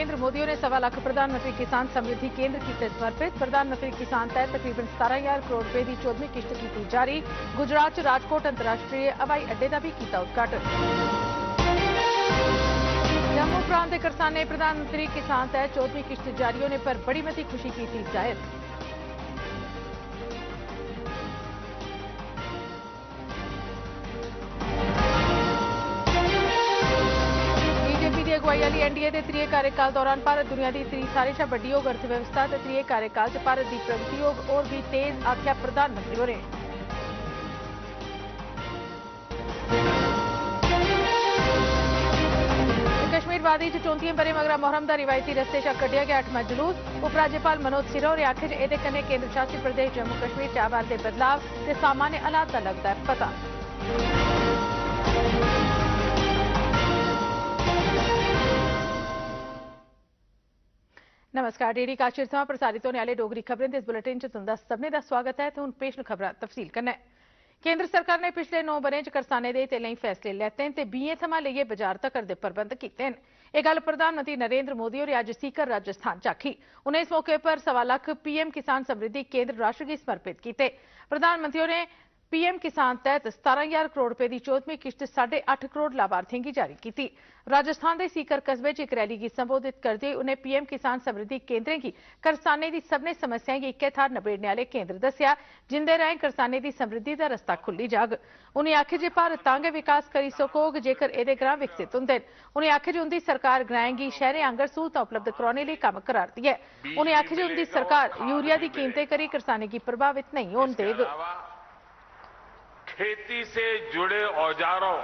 नरेंद्र मोदी ने 1.25 लाख प्रधानमंत्री किसान समृद्धि केंद्र कीते समर्पित। प्रधानमंत्री किसान तहत तकरीबन 17,000 करोड़ रुपए की 14वीं किश्त की जारी। गुजरात च राजकोट अंतरराष्ट्रीय हवाई अड्डे का भी किया उद्घाटन। जम्मू प्रांत के करसाने प्रधानमंत्री किसान तहत 14वीं किश्त जारी होने पर बड़ी मती खुशी की जाहिर। अगुवाई वाली एनडीए के 3 कार्यकाल दौरान भारत दुनिया की 3 सारे शा वड्डी होग अर्थव्यवस्था ते 3 कार्यकाल च भारत की प्रगति होग और भी तेज, आख्या प्रधानमंत्री होरें। कश्मीर वादी च 34 बरे मगरा मुहर्रम का रिवायती रस्ते शा कड्ढिया गया 8वां जुलूस। उपराज्यपाल मनोज सिन्हा होरें आखेआ जे इहदे कन्नै केंद्र शासित प्रदेश जम्मू कश्मीर च आवा दे बदलाव ते सामान्य हालात का लगदा है पता। नमस्कार, डीडी काशिर थमां प्रसारित होने वाले डोगरी खबरें दे इस बुलेटिन च तुंदा सभनें दा स्वागत है। ते हुण पेश न खबरां तफसील कन्नै। केंद्र सरकार ने पिछले 9 ब'रें च करसानें दे हितें लेई फैसले लैते न ते बीएं थमां लेइयै बाजार तक्कर दे प्रबंध कीते न। एह् गल्ल प्रधानमंत्री नरेंद्र मोदी होरें अज्ज सीकर राजस्थान च आखी। उनें इस मौके पर 1.25 लाख पीएम किसान समृद्धि केंद्र राष्ट्र गी समर्पित कीते। प्रधानमंत्री होरें पीएम किसान तहत 17,000 करोड़ रुपए की 14वीं किश्त 8.5 करोड़ लाभार्थियों की जारी की। राजस्थान के सीकर कस्बे च एक रैली की संबोधित करते हुए उन्हें पीएम किसान समृद्धि केंद्रें की करसानें की सभनें समस्याएं गी इक्कै थाह्र नबेड़ने वाले केंद्र दस्सेआ, जिंदे राहें करसानें की समृद्धि का रस्ता खुल्ली जाग। उन्हें आखेआ जे भारत तां गै विकास करी सकोग जेकर एह्दे ग्रां विकसित हुंदे न। उन्हें आखेआ जे उंदी सरकार ग्राएं गी शैह्रें आंगर सहूलतां उपलब्ध कराने लेई कम्म करा'रदी है। उन्हें आखेआ जे उंदी सरकार यूरिया की कीमतें करी करसानें गी प्रभावित नहीं होन देग। खेती से जुड़े औजारों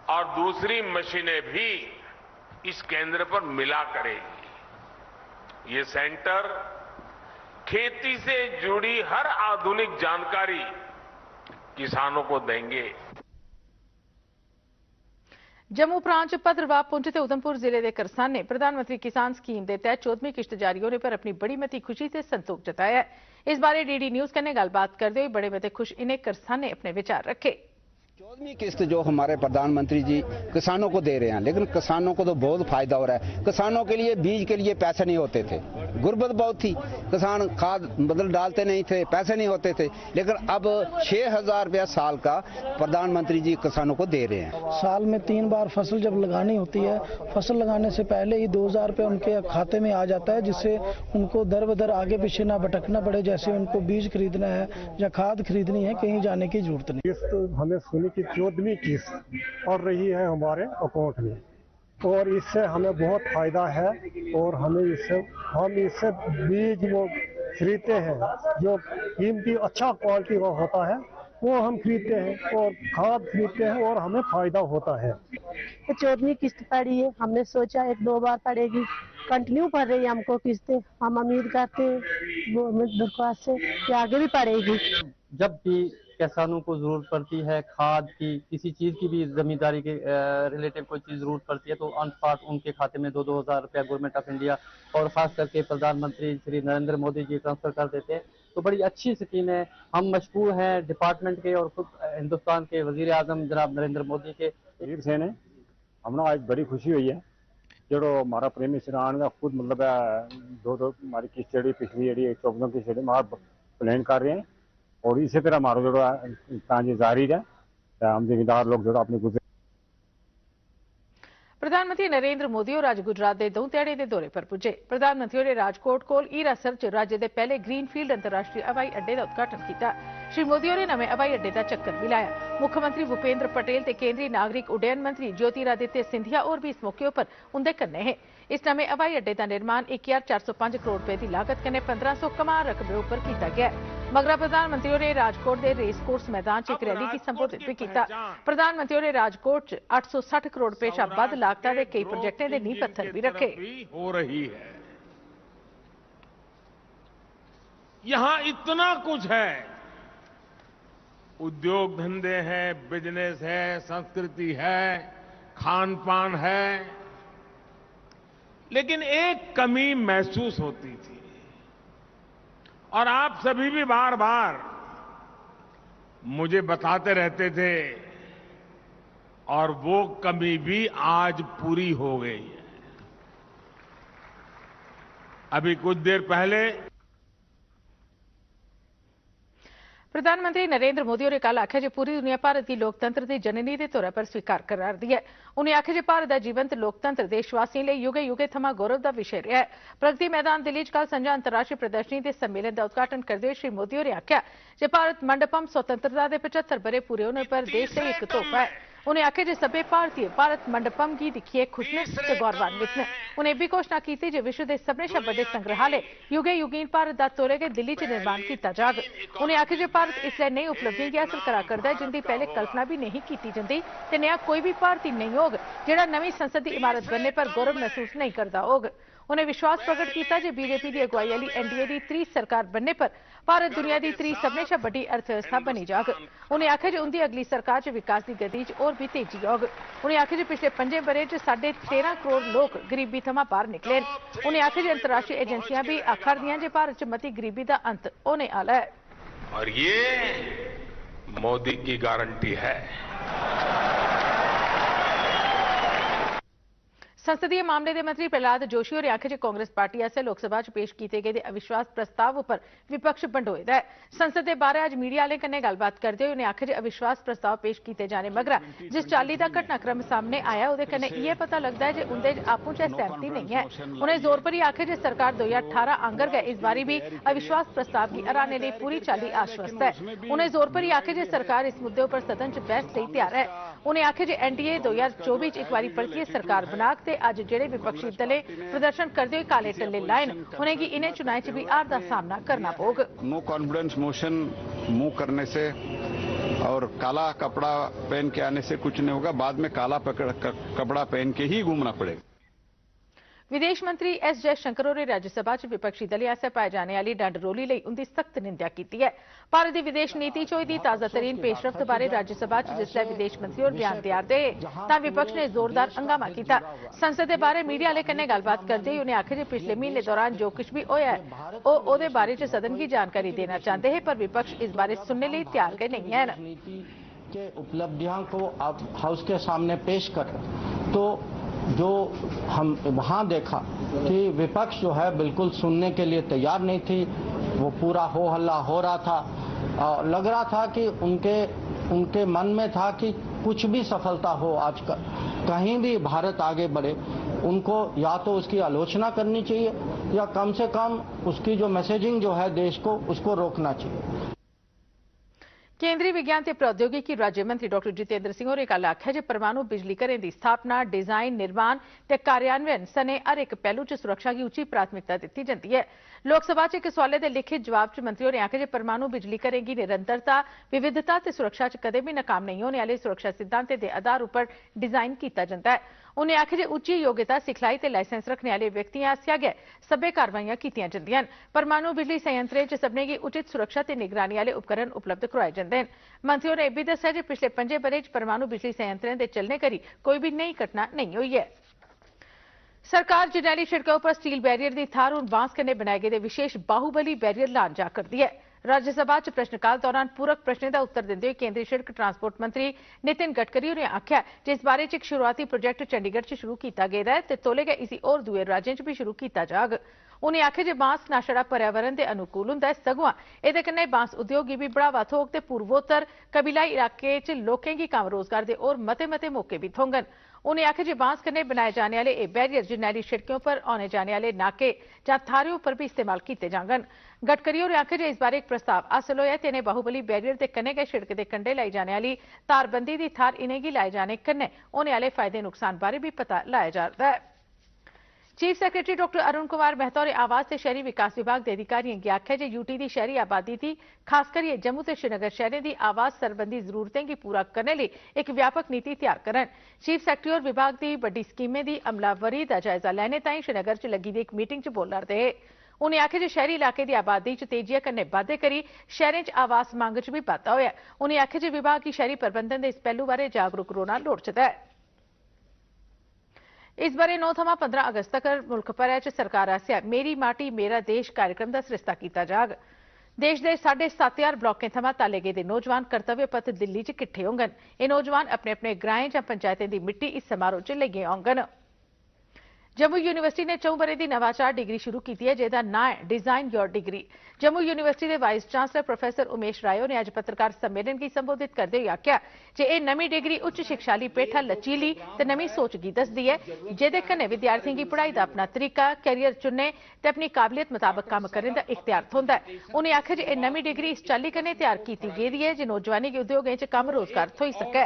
और दूसरी मशीनें भी इस केंद्र पर मिला करेगी। ये सेंटर खेती से जुड़ी हर आधुनिक जानकारी किसानों को देंगे। जम्मू प्रांत भद्रवाह, पुंछ ते उधमपुर जिले के करसाने प्रधानमंत्री किसान स्कीम के तहत 14वीं किश्त जारी होने पर अपनी बड़ी मती खुशी से संतोख जताया है। इस बारे डीडी न्यूज कन्नै गलबात करते हुए बड़े मते खुश इन्हें करसाने अपने विचार रखे। 14वीं किस्त जो हमारे प्रधानमंत्री जी किसानों को दे रहे हैं, लेकिन किसानों को तो बहुत फायदा हो रहा है। किसानों के लिए बीज के लिए पैसे नहीं होते थे, गुर्बत बहुत थी, किसान खाद डालते नहीं थे, पैसे नहीं होते थे, लेकिन अब 6,000 रुपया साल का प्रधानमंत्री जी किसानों को दे रहे हैं। साल में 3 बार फसल जब लगानी होती है, फसल लगाने से पहले ही 2,000 रुपये उनके खाते में आ जाता है, जिससे उनको दर बदर आगे पीछे ना भटकना पड़े। जैसे उनको बीज खरीदना है या खाद खरीदनी है, कहीं जाने की जरूरत नहीं। हमें सुनी की 14वीं किस्त पड़ रही है हमारे अकाउंट में, और इससे हमें बहुत फायदा है। और हम इससे बीज वो खरीदते हैं जो कीमती अच्छा क्वालिटी का होता है, वो हम खरीदते हैं और खाद खरीदते हैं और हमें फायदा होता है। 14वीं किस्त पड़ी है, हमने सोचा 1-2 बार पड़ेगी, कंटिन्यू पड़ रही है हमको किस्तें। हम उम्मीद करते हैं वो दरख्वास्त से कि आगे भी पड़ेगी। जब भी किसानों को जरूरत पड़ती है खाद की, किसी चीज की भी जमींदारी के रिलेटेड कोई चीज जरूरत पड़ती है, तो ऑन स्पॉट उनके खाते में 2-2 हज़ार रुपया गवर्नमेंट ऑफ इंडिया और खास करके प्रधानमंत्री श्री नरेंद्र मोदी जी ट्रांसफर कर देते हैं। तो बड़ी अच्छी स्कीम है। हम मशहूर हैं डिपार्टमेंट के और खुद हिंदुस्तान के वजीर आजम जनाब नरेंद्र मोदी के वीर से ने हमने आज बड़ी खुशी हुई है जो हमारा प्रेमी श्रीरान का खुद मतलब 2 हमारी किस्त जी पिछली जी 14 किस्त हमारा प्लान कर रहे हैं, और इसी तरह हमारा जो काम जारी है। हम जिम्मेदार लोग जो अपनी गुजर। प्रधानमंत्री नरेंद्र मोदी और आज गुजरात के 2 ध्याड़े के दौरे पर पुजे। प्रधानमंत्री ने राजकोट कोल ईरासर च राज्य के पहले ग्रीनफील्ड अंतरराष्ट्रीय हवाई अड्डे का उद्घाटन किया। श्री मोदी ने नवे हवाई अड्डे का चक्कर भी लाया। मुख्यमंत्री भूपेंद्र पटेल ते केंद्रीय नागरिक उड्डयन मंत्री ज्योतिरादित्य सिंधिया और भी इस मौके पर उनके कन्ने है। इस नवे हवाई अड्डे का निर्माण 1,405 करोड़ रुपए की लागत कन्नै 1500 कमाल रकबे पर किया गया। मगरा प्रधानमंत्री ने राजकोट के रेस कोर्स मैदान च एक रैली की संबोधित भी किया। प्रधानमंत्री ने राजकोट च 860 करोड़ रुपए शा वध लागतां दे कई प्रोजेक्टें दे नींह पत्थर भी रखे। हो रही है, यहां इतना कुछ है, उद्योग धंधे हैं, बिजनेस है, संस्कृति है, खान पान है, लेकिन एक कमी महसूस होती थी और आप सभी भी बार बार मुझे बताते रहते थे, और वो कमी भी आज पूरी हो गई है। अभी कुछ देर पहले प्रधानमंत्री नरेंद्र मोदी होरें कल आख्या जे पूरी दुनिया भारत की लोकतंत्र की जननी के तौर पर स्वीकार करा दी है। उन्हें आख्या जे भारत का जीवंत लोकतंत्र देशवासियों लिए युगे युगे थमां गौरव का विषय रहा है। प्रगति मैदान दिल्ली कल संजा अंतर्राष्ट्रीय प्रदर्शनी के सम्मेलन का उद्घाटन करते हुए श्री मोदी होरें आख्या जे भारत मंडपम स्वतंत्रता के 75 बरे पूरे होने पर देश से एक तोहफा है। उन्हें आख्या जे सभे भारतीय भारत मंडपम की दिखिए खुश ने ते गौरवान्वित ने। उन्हें भी घोषणा की जे विश्व के सबने शा बड़े संग्रहालय युगे युगीन भारत का तौरे के दिल्ली च निर्माण किया जाग। उन्हें आख्या जे भारत इसलिए नई उपलब्धियां की हासिल करा करदा है जिनकी पहले कल्पना भी नहीं की जाती ते नया कोई भी भारतीय नहीं होग जिहड़ा नवी संसद की इमारत बनने पर गौरव महसूस नहीं करता होग। उन्हें विश्वास प्रकट किया जे बीजेपी की अगुवाई वाली एनडीए की 3 सरकार बनने पर भारत दुनिया की 3 सबने शा बड़ी अर्थव्यवस्था बनी जाग। उन्हें आख्या जे उनकी अगली सरकार च विकास की गति च और भी तेजी आग। उन्हें आख्या जे पिछले 5 बरे च 13.5 करोड़ लोग गरीबी थमां बाहर निकले। उन्हें आख्या जे अंतर्राष्ट्रीय एजेंसियां भी आखा रदियां जे भारत च मती गरीबी का अंत होने आला है और ये मोदी की गारंटी है। संसदीय मामले के मंत्री प्रहलाद जोशी और आख्या कांग्रेस पार्टी आसेआ लोकसभा पेश किए गए अविश्वास प्रस्ताव पर विपक्ष भंडोए दा है। संसद के बाहर अज मीडिया वाले कन्नै गलबात करते हुए उन्हें आख्या जे अविश्वास प्रस्ताव पेश किए जाने मगरा जिस चाली का घटनाक्रम सामने आया उहदे कन्नै इह पता लगता है जे उंदे आपूं च सहमति नहीं है। उन्हें जोर पर ही आख्या जे सरकार 2018 आंगर गए इस बारी भी अविश्वास प्रस्ताव की हराने लिए पूरी चाली आश्वस्त है। उन्हें जोर पर ही आख्या जे सरकार इस मुद्दे पर सदन च बहस लई तैयार है। उन्हें आख्या जे एनडीए 2024 एक बारी परतिए सरकार बनाग ते अज जेड़े विपक्षी दले प्रदर्शन करते हुए काले टल्ले लाए उन्हें इन्हें चुनाव च भी हार का सामना करना पड़ेगा। नो कॉन्फिडेंस मोशन मूव करने से और काला कपड़ा पहन के आने से कुछ नहीं होगा, बाद में काला कपड़ा पहन के ही घूमना पड़ेगा। विदेश मंत्री एस जयशंकर होरें राज्यसभा च विपक्षी दलें आसेआ पाए जाने वाली डंड रौली लई उनकी सख्त निंदा की है। भारत की विदेश नीति च होई दी ताज़ातरीन पेशरफ्त बारे राज्यसभा च जिसलै विदेश मंत्री होर बयान देआरदे तां विपक्ष ने जोरदार हंगामा किया। संसद के बारे मीडिया वाले कन्नै गलबात करते हुए उन्हें आख्या जे पिछले महीने दौरान जो कुछ भी होया है ओहदे बारे च सदन की जानकारी देना चाहते हैं पर विपक्ष इस बारे सुनने लिए तैयार के नहीं है। के उपलब्धियों को आप हाउस के सामने पेश कर तो जो हम वहां देखा कि विपक्ष जो है बिल्कुल सुनने के लिए तैयार नहीं थी। वो पूरा हो हल्ला हो रहा था, लग रहा था कि उनके मन में था कि कुछ भी सफलता हो आज कहीं भी भारत आगे बढ़े उनको या तो उसकी आलोचना करनी चाहिए या कम से कम उसकी जो मैसेजिंग जो है देश को उसको रोकना चाहिए। केंद्रीय विज्ञान ते प्रौद्योगिकी राज्य मंत्री डॉक्टर जितेंद्र सिंह होरें कल आख्या जे परमाणु बिजली घरें की स्थापना डिजाइन निर्माण ते कार्यान्वयन सने हर एक पहलू च सुरक्षा की उच्ची प्राथमिकता दी जाती है। लोकसभा च एक सवाले के लिखित जवाब च मंत्री होरें आख्या जे परमाणु बिजली घरें की निरंतरता विविधता ते सुरक्षा च कदे भी नाकाम नहीं होने वाले सुरक्षा सिद्धांतें के आधार पर डिजाइन किया जाता है। उन्हें आख्या जे उच्ची योग्यता सिखलाई ते लाइसेंस रखने वाले व्यक्तियों आसेआ गै सभ्य कार्रवाइयां कीतियां जांदियां। परमाणु बिजली संयंत्रें च सभनें गी उचित सुरक्षा ते निगरानी वाले उपकरण उपलब्ध करवाए जांदे न। मंत्री होरें भी दस्सिया जे पिछले 5 बरे च परमाणु बिजली संयंत्रें दे चलने करी कोई भी नई घटना नहीं हुई है। सरकार जरनैली सड़कों पर स्टील बैरियर की थार हुण बांस कन्नै बनाए गए विशेष बाहुबली बैरियर लान जा करदी है। राज्यसभा च प्रश्नकाल दौरान पूरक प्रश्नें का उत्तर देते हुए केंद्रीय सड़क ट्रांसपोर्ट मंत्री नितिन गडकरी होरें आख्या जे इस बारे एक शुरुआती प्रोजेक्ट चंडीगढ़ च शुरू किया गया है ते तौले गै इसी होर दूए राज्यों च भी शुरू किया जाग। उन्हें आख्या जे बांस ना छड़ा पर्यावरण के अनुकूल हुंदा है सगुआं इहदे कन्नै बांस उद्योग गी भी बढ़ावा थ्होग ते पूर्वोत्तर कबीलाई इलाके च लोकें गी कम्म रोजगार के और मते मते मौके भी थ्होंगन। उन्हें आख्या जे बांस कन्नै बनाए जाने वाले ये बैरियर जरनैली सड़कों पर आने जाने वाले नाके जां थाहरें पर भी इस्तेमाल किए जांगन। गडकरी होरें आख्या जे इस बारे एक प्रस्ताव हासिल होया ते इन्हें बाहुबली बैरियर के कन्नै गै सड़क के कंढे लाई जाने वाली तारबंदी की थार इन्हें गी लाए जाने कन्नै होने वाले फायदे नुकसान बारे भी पता लाया जा रहा है। Chief secretary doctor Arun Kumar Mehta होरें आवास ते शहरी विकास विभाग के अधिकारियों की आख्या जे यूटी की शहरी आबादी की खासकर जम्मू ते श्रीनगर शहरों की आवास सरबंधी जरूरतें की पूरा करने लिए एक व्यापक नीति तैयार करन। चीफ सैक्रटरी और विभाग की बड़ी स्कीमें की अमलावरी का जायजा लैने ताईं श्रीनगर च लगी दी एक मीटिंग च बोल रहे। उन्हें आख्या जे शहरी इलाके की आबादी च तेजिया कन्नै बाद्धे करी शहरें च आवास मांग च भी बाद्धा होया। उन्हें आख्या जे विभाग की शहरी प्रबंधन के इस पहलू बारे जागरूक रोना लोड़चदा है। इस बारे 9 थमां 15 अगस्त तक मुल्क भरै च सरकार आसेआ मेरी माटी मेरा देश कार्यक्रम का सरिस्ता किया जाग। देश के 7,500 ब्लॉकें थमां ताले गेदे नौजवान कर्तव्य पथ दिल्ली च किट्ठे होंगन। ये नौजवान अपने अपने ग्राएं जां पंचायतें की मिट्टी इस समारोह च लेइयै औंगन। जम्मू यूनिवर्सिटी ने 4 बरे दी नवाचार डिग्री शुरू की है जिहदा नां है design your degree. Jammu university के वाइस चांसलर प्रोफेसर उमेश रायो ने अज पत्रकार सम्मेलन की संबोधित करते हुए आख्या जे यह नवी डिग्री उच्च शिक्षा लई पेठा लचीली ते नवी सोच की दसदी है जिहदे कन्नै विद्यार्थियों की पढ़ाई का अपना तरीका कैरियर चुनने ते अपनी काबलियत मुताबक काम करने का इख्तियार होंदा है। उन्हें आख्या जे यह नवी डिग्री इस चाली कन्नै तैयार की गेदी है जे नौजवानी के उद्योगों च कम रोजगार थोई सकै।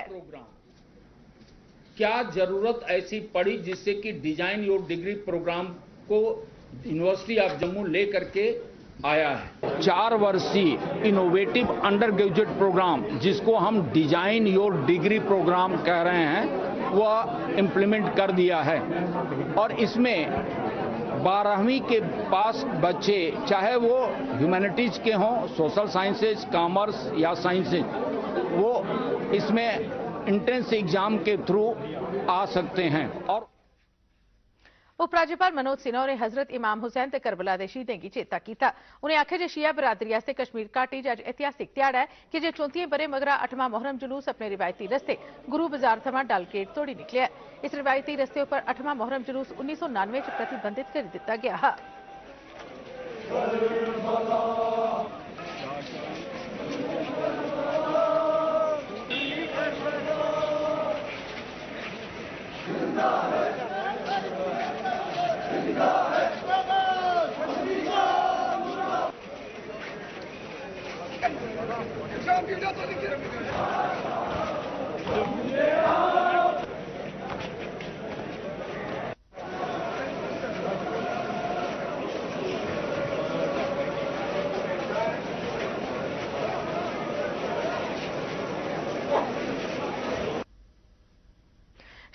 क्या जरूरत ऐसी पड़ी जिससे कि डिजाइन योर डिग्री प्रोग्राम को यूनिवर्सिटी ऑफ जम्मू लेकर के आया है। 4 वर्षीय इनोवेटिव अंडर ग्रेजुएट प्रोग्राम जिसको हम डिजाइन योर डिग्री प्रोग्राम कह रहे हैं वह इम्प्लीमेंट कर दिया है और इसमें 12वीं के पास बच्चे चाहे वो ह्यूमैनिटीज के हों, सोशल साइंसेज, कॉमर्स या साइंसेज, वो इसमें एंट्रेंस एग्जाम के थ्रू आ सकते हैं। और उपराज्यपाल मनोज सिन्हा ने हजरत इमाम हुसैन ते करबला दे शहीदें की चेता किया। उन्हें आख्या जे शिया बरादरी आस्ते कश्मीर घाटी च अज ऐतिहासिक ध्याड़ा है कि जे 34 बरे मगरा 8वां मोहर्रम जुलूस अपने रिवायती रस्ते गुरु बाजार थमां डल गेट तोड़ी निकलिया। इस रिवायती रस्ते पर 8वां मोहर्रम जुलूस 1999 च प्रतिबंधित कर दिता गया है।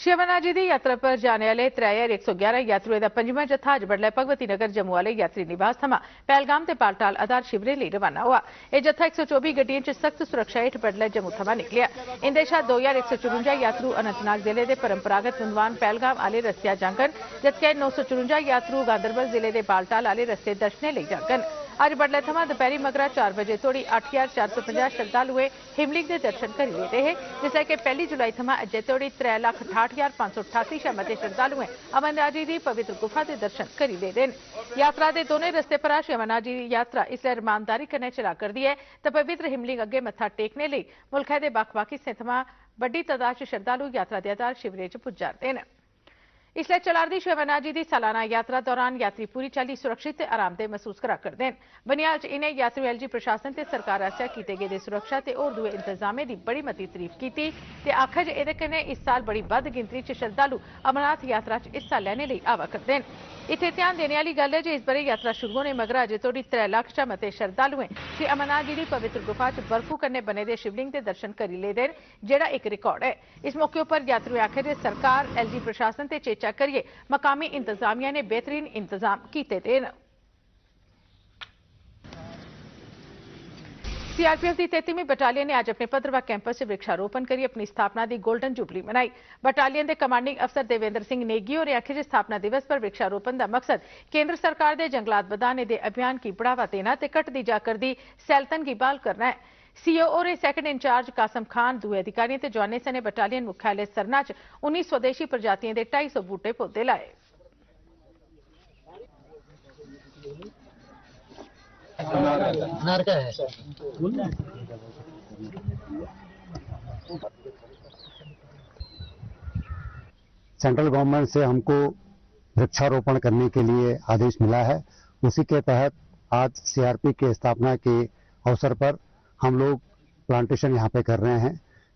श्री अमरनाथ जी की यात्रा पर जाने वाले 3111 यात्रुओं का 5वां जत्था अज बडलै भगवती नगर जम्मू वाले यात्री निवास थमां पहलगाम ते बालटाल आधार शिविरें लिए रवाना हुआ। यह जत्था 124 गड्डियों च सख्त सुरक्षा हेठ बडलै जम्मू थमां निकलिया। इंदे शा 2154 यात्रु अनंतनाग जिले के परंपरागत मुंदवान पहलगाम आले रस्ते जांगन जबकि 954 यात्रु गांदरबल जिले के बालटाल आले रस्ते दर्शने लिए जांगन। अज बडलै थमां दोपहरी मगरा 4 बजे तोड़ी 8450 श्रद्धालुए हिमलिंग के दर्शन करी लेते हैं जिसलै कि 1 जुलाई थमां अज्जै तोड़ी 3,68,588 शा मते श्रद्धालुएं अमरनाथ जी की पवित्र गुफा के दर्शन करी लेते हैं। यात्रा के दोनों रस्ते पर श्री अमरनाथ जी की यात्रा इसलै रमानदारी कन्नै चला करदी है तो पवित्र हिमलिंग अगे मत्था टेकने लिए मुल्कै दे बक्ख-बक्ख हिस्सें थमां बड्डी तादाद च श्रद्धालु यात्रा के आधार शिविरें च पुज्जा'रदे न। इसलिए चलारदी श्री अमरनाथ जी की सालाना यात्रा दौरान यात्री पूरी चाली सुरक्षित और आरामदेह महसूस करा करते हैं। बनिहाल च इन्हें यात्री एलजी प्रशासन ते सरकार आस्सेआ कीते गेदे सुरक्षा ते होर दुए इंतजामें की बड़ी मती तरीफ की ते आखिया जे इहदे कन्नै इस साल बड़ी बद्ध गिनतरी च श्रद्धालु अमरनाथ यात्रा च हिस्सा लैने लई आवा करते हैं। इत्थे ध्यान देने वाली गल है जे इस बरे यात्रा शुरू होने मगरा अजे तोड़ी 3 लाख शा मते श्रद्धालुएं श्री अमरनाथ जी की पवित्र गुफा च बर्फू कन्नै बने दे शिवलिंग के दर्शन करी लेदे न जेड़ा एक रिकॉर्ड है। इस मौके पर यात्रुएं आखे जे सरकार एलजी प्रशासन ते चेचा करिए मकामी इंतजामिया ने बेहतरीन इंतजाम किए दे न। सीआरपीएफ की 33वीं बटालियन ने अज अपने भद्रवाह कैंपस से वृक्षारोपण कर अपनी स्थापना की गोल्डन जुबली मनाई। बटालियन के कमांडिंग अफसर देवेंद्र सिंह नेगी होरें आखे जे स्थापना दिवस पर वृक्षारोपण का मकसद केंद्र सरकार के जंगलात बधाने के अभियान की बढ़ावा देना ते घटती जाकर सैलतन की बहाल करना है। सीओ और सेकंड इंचार्ज कासम खान दुए अधिकारियों ते जवानें सने बटालियन मुख्यालय सरना च 19 स्वदेशी प्रजातियों के 250 बूटे पौधे लाए। सेंट्रल गवर्नमेंट से हमको वृक्षारोपण करने के लिए आदेश मिला है। उसी के तहत आज सीआरपी के स्थापना के अवसर पर हम लोग प्लांटेशन यहाँ पे कर रहे हैं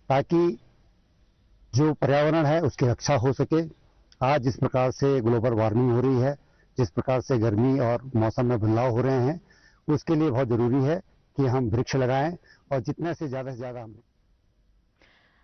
ताकि जो पर्यावरण है उसकी रक्षा हो सके। आज जिस प्रकार से ग्लोबल वार्मिंग हो रही है, जिस प्रकार से गर्मी और मौसम में बदलाव हो रहे हैं, उसके लिए बहुत जरूरी है कि हम वृक्ष लगाएं और जितने से ज्यादा हम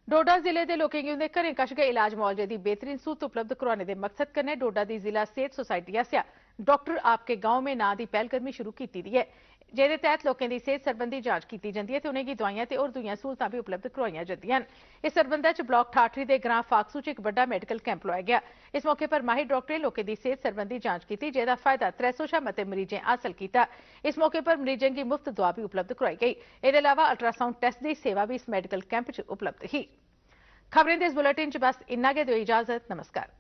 डोडा जिले के लोगों की उन्हें घरें कश गए इलाज मुआवजे की बेहतरीन सूहत उपलब्ध करवाने के मकसद कन्नै डोडा की जिला सेहत सोसायटी आस्सेआ डॉक्टर आपके गांव में नां की पहलकदमी शुरू की दी है जिहदे तहत लोगों की सेहत संबंधी जांच की जाती है तो उन्हें दवाइयां ते होर दूईयां सहूलतां भी उपलब्ध करवाईयां जांदियां न। इस संबंध च ब्लॉक ठाठरी के ग्रां फाकसू च एक बड़ा मैडिकल कैंप लोया गया। इस मौके पर माहिर डॉक्टरें लोगों की सेहत संबंधी जांच की जिसका फायदा 300 शा मते मरीजें हासिल किया। इस मौके पर मरीजें की मुफ्त दवा भी उपलब्ध करवाई गई। इसके अलावा अल्ट्रासाउंड टेस्ट की सेवा भी इस मैडिकल कैंप च उपलब्ध ही। खबरें दे इस बुलेटिन च बस इन्ना गै, दिओ इजाजत, नमस्कार।